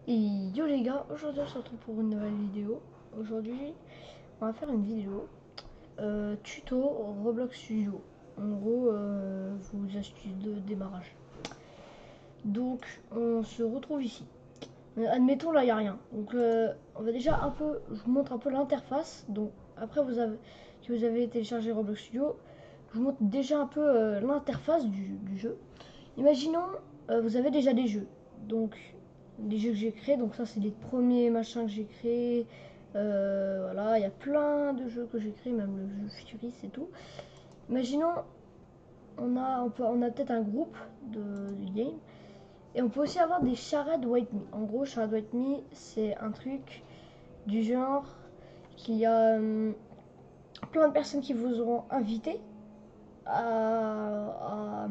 Et yo les gars, aujourd'hui on se retrouve pour une nouvelle vidéo. Aujourd'hui on va faire une vidéo tuto Roblox Studio. En gros, vos astuces de démarrage. Donc on se retrouve ici. Admettons là il n'y a rien. Donc on va déjà un peu, je vous montre un peu l'interface. Donc après si vous avez téléchargé Roblox Studio, je vous montre déjà un peu l'interface du jeu. Imaginons vous avez déjà des jeux. Donc des jeux que j'ai créés, donc ça c'est les premiers machins que j'ai créés. Voilà, il y a plein de jeux que j'ai créés, même le jeu futuriste et tout. Imaginons, on a peut-être un groupe de game, et on peut aussi avoir des charades white me. En gros, charade white me, c'est un truc du genre qu'il y a plein de personnes qui vous auront invité à,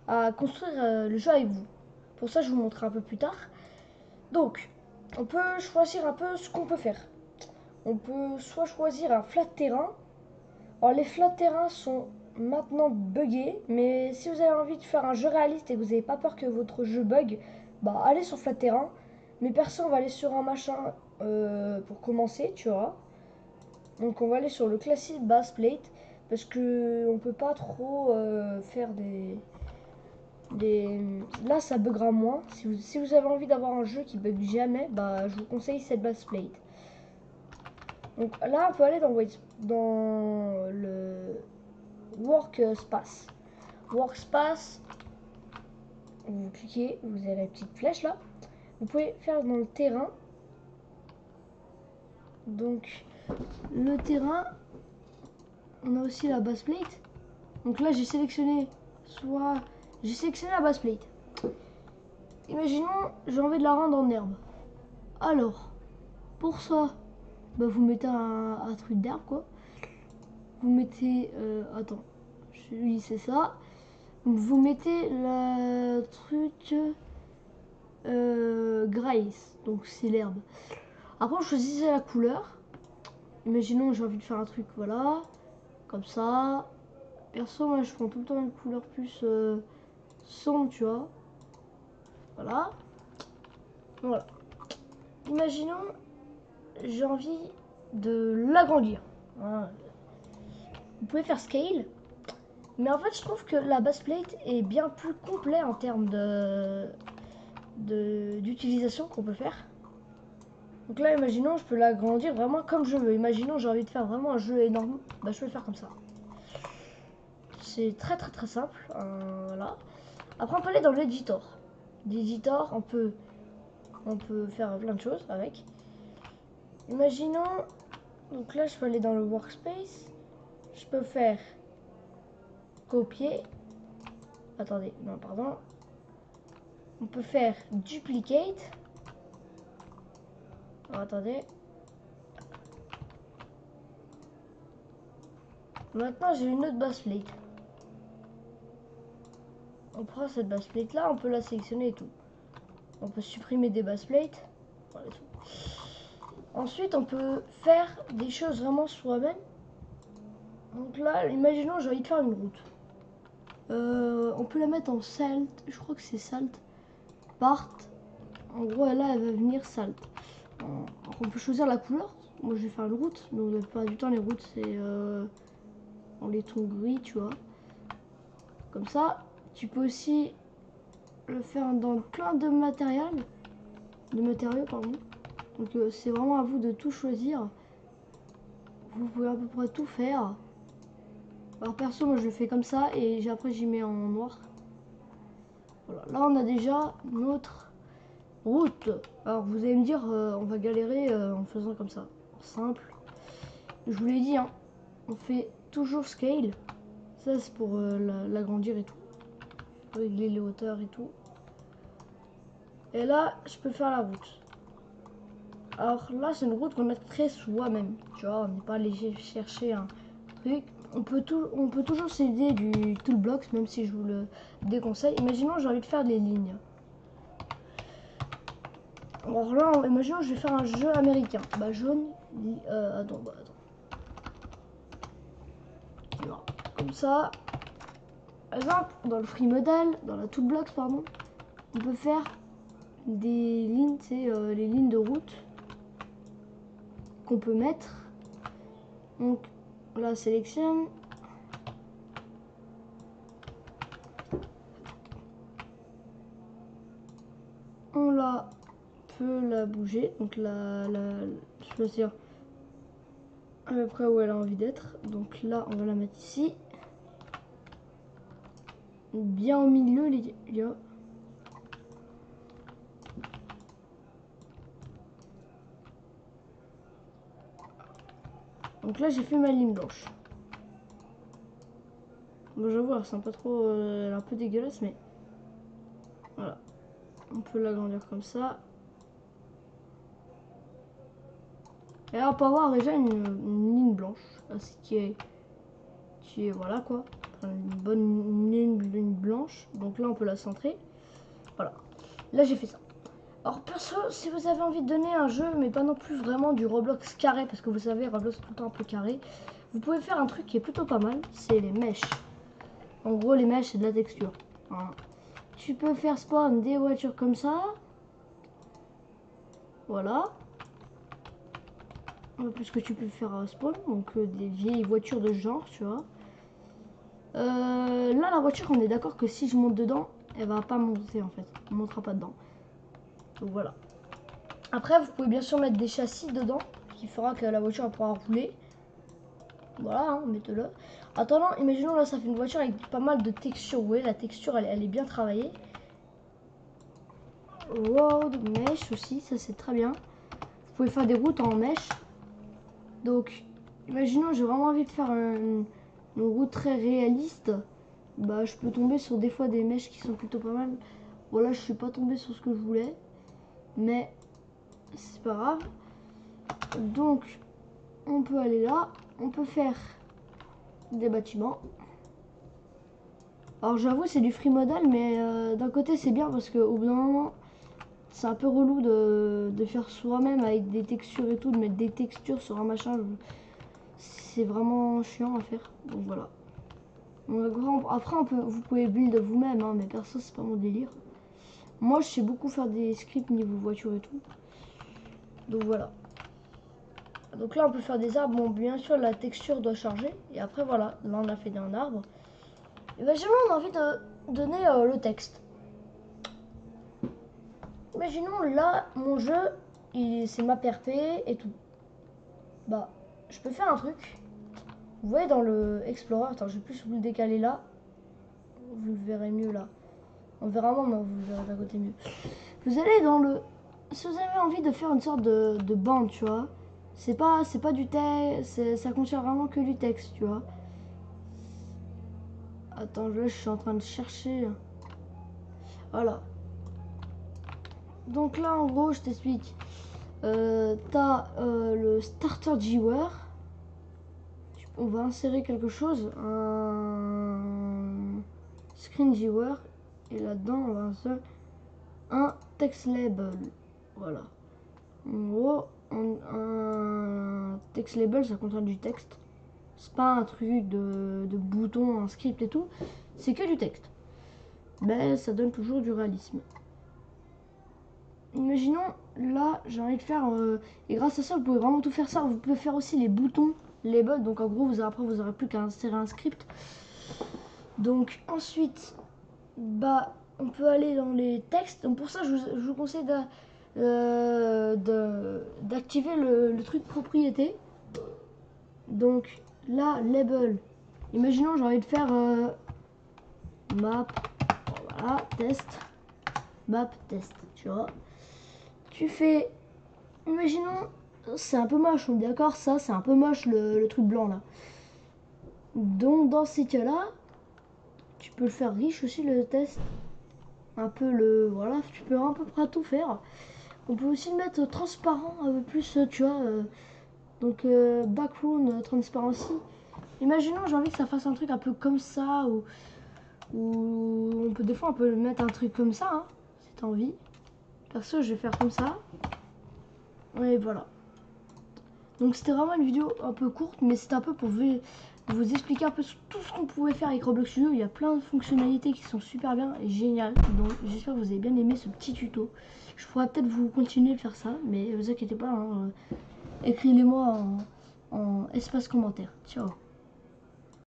à construire le jeu avec vous. Pour ça, je vous montrerai un peu plus tard. Donc, on peut choisir un peu ce qu'on peut faire. On peut soit choisir un flat terrain. Alors, les flat terrains sont maintenant buggés, mais si vous avez envie de faire un jeu réaliste et que vous n'avez pas peur que votre jeu bug, bah allez sur flat terrain. Mais perso, on va aller sur un machin pour commencer, tu vois. Donc, on va aller sur le classique base plate parce que on peut pas trop faire Là, ça buggera moins. Si vous avez envie d'avoir un jeu qui bug jamais, bah, je vous conseille cette base plate. Donc là, on peut aller dans le Workspace. Workspace, vous cliquez, vous avez la petite flèche là. Vous pouvez faire dans le terrain. Donc, le terrain, on a aussi la base plate. Donc là, j'ai sélectionné la base plate. Imaginons, j'ai envie de la rendre en herbe. Alors, pour ça, bah, vous mettez un truc d'herbe quoi. Vous mettez, attends, oui c'est ça. Vous mettez le truc grace, donc c'est l'herbe. Après, choisissez la couleur. Imaginons j'ai envie de faire un truc, voilà, comme ça. Perso, moi je prends tout le temps une couleur plus sombre, tu vois. Voilà. Voilà. Imaginons j'ai envie de l'agrandir. Voilà. Vous pouvez faire scale. Mais en fait, je trouve que la base plate est bien plus complet en termes d'utilisation qu'on peut faire. Donc là, imaginons, je peux l'agrandir vraiment comme je veux. Imaginons, j'ai envie de faire vraiment un jeu énorme. Bah, je peux le faire comme ça. C'est très très très simple. Voilà. Après, on peut aller dans l'éditor. L'éditor, on peut faire plein de choses avec. Imaginons, donc là, je peux aller dans le workspace. Je peux faire copier. Attendez, non, pardon. On peut faire duplicate. Alors, attendez. Maintenant, j'ai une autre base plate. On prend cette base plate là, on peut la sélectionner et tout. On peut supprimer des base plates. Voilà, ensuite, on peut faire des choses vraiment soi-même. Donc là, imaginons j'ai envie de faire une route. On peut la mettre en salt. Je crois que c'est salt. Part. En gros, là, elle va venir salt. On peut choisir la couleur. Moi, je vais faire une route. Donc, la plupart du temps, les routes, c'est en laiton gris, tu vois. Comme ça. Tu peux aussi le faire dans plein de matériaux. Pardon. Donc, c'est vraiment à vous de tout choisir. Vous pouvez à peu près tout faire. Alors perso, moi je le fais comme ça et après j'y mets en noir. Voilà, là on a déjà notre route. Alors vous allez me dire, on va galérer en faisant comme ça. Simple. Je vous l'ai dit, hein, on fait toujours scale. Ça c'est pour l'agrandir et tout. Régler les hauteurs et tout. Et là, je peux faire la route. Alors là, c'est une route qu'on a créée soi-même. Tu vois, on n'est pas allé chercher un truc. On peut toujours s'aider du toolbox, même si je vous le déconseille. Imaginons j'ai envie de faire des lignes. Alors là, imaginons je vais faire un jeu américain. Bah jaune, attends. Voilà. Comme ça. Par exemple, dans le free model, dans la toolbox, pardon, on peut faire des lignes lignes, c'est les lignes de route qu'on peut mettre. Donc là, sélectionne. On la peut la bouger, donc la choisir à peu près où elle a envie d'être. Donc là, on va la mettre ici, bien au milieu, les gars. Donc là, j'ai fait ma ligne blanche. Bon, j'avoue, elle ressemble pas trop, elle est un peu dégueulasse, mais voilà. On peut l'agrandir comme ça. Et là, on peut avoir déjà une ligne blanche, qui est voilà quoi, une bonne ligne blanche. Donc là, on peut la centrer. Voilà. Là, j'ai fait ça. Alors perso, si vous avez envie de donner un jeu, mais pas non plus vraiment du Roblox carré, parce que vous savez, Roblox est tout le temps un peu carré, vous pouvez faire un truc qui est plutôt pas mal, c'est les mèches. En gros, les mèches, c'est de la texture. Voilà. Tu peux faire spawn des voitures comme ça. Voilà. Puisque tu peux faire spawn, donc des vieilles voitures de ce genre, tu vois. Là, la voiture, on est d'accord que si je monte dedans, elle va pas monter en fait. Elle montera pas dedans. Donc voilà. Après, vous pouvez bien sûr mettre des châssis dedans, qui fera que la voiture pourra rouler. Voilà, hein, mettez-le. Attendant, imaginons là, ça fait une voiture avec pas mal de texture. Vous voyez, la texture, elle est bien travaillée. Road mesh aussi, ça c'est très bien. Vous pouvez faire des routes en mesh. Donc, imaginons, j'ai vraiment envie de faire une route très réaliste. Bah, je peux tomber sur des fois des mèches qui sont plutôt pas mal. Voilà, je suis pas tombé sur ce que je voulais, mais c'est pas grave. Donc, on peut aller là. On peut faire des bâtiments. Alors, j'avoue, c'est du free modal, mais d'un côté, c'est bien parce qu'au bout d'un moment, c'est un peu relou de faire soi-même avec des textures et tout, de mettre des textures sur un machin. C'est vraiment chiant à faire. Donc voilà. Après, vous pouvez build vous-même, hein, mais perso, c'est pas mon délire. Moi, je sais beaucoup faire des scripts niveau voiture et tout. Donc voilà. Donc là, on peut faire des arbres. Bon, bien sûr, la texture doit charger. Et après, voilà. Là, on a fait un arbre. Et imaginons, on a envie de donner le texte. Imaginons, là, mon jeu, c'est map RP et tout. Bah, je peux faire un truc. Vous voyez dans le Explorer, attends, je vais plus vous le décaler là. Vous le verrez mieux là. On verra moins, mais vous le verrez d'un côté mieux. Vous allez dans le... Si vous avez envie de faire une sorte de bande, tu vois. C'est pas du texte, ça contient vraiment que du texte, tu vois. Attends, là, je suis en train de chercher. Voilà. Donc là, en gros, je t'explique. T'as le starter Gware. On va insérer quelque chose, un screen Gware, et là-dedans on va insérer un text label. Voilà. En gros, un text label, ça contient du texte. C'est pas un truc de bouton, un script et tout. C'est que du texte. Mais ça donne toujours du réalisme. Imaginons, là, j'ai envie de faire... et grâce à ça, vous pouvez vraiment tout faire ça. Vous pouvez faire aussi les boutons label. Donc en gros, après, vous n'aurez plus qu'à insérer un script. Donc ensuite, bah, on peut aller dans les textes. Donc pour ça, je vous conseille d'activer le truc propriété. Donc là, label. Imaginons, j'ai envie de faire map, voilà, test, map, test, tu vois. Tu fais, imaginons, c'est un peu moche, on est d'accord, ça, c'est un peu moche le truc blanc là. Donc dans ces cas-là, tu peux le faire riche aussi le test. Un peu voilà, tu peux à peu près tout faire. On peut aussi le mettre transparent, un peu plus, tu vois. Donc background transparency. Imaginons, j'ai envie que ça fasse un truc un peu comme ça, ou on peut des fois on peut mettre un truc comme ça, hein, si t'as envie. Perso, je vais faire comme ça. Et voilà. Donc c'était vraiment une vidéo un peu courte, mais c'était un peu pour vous expliquer un peu tout ce qu'on pouvait faire avec Roblox Studio. Il y a plein de fonctionnalités qui sont super bien et géniales. Donc j'espère que vous avez bien aimé ce petit tuto. Je pourrais peut-être vous continuer de faire ça, mais vous inquiétez pas, hein, écrivez-moi en espace commentaire. Ciao.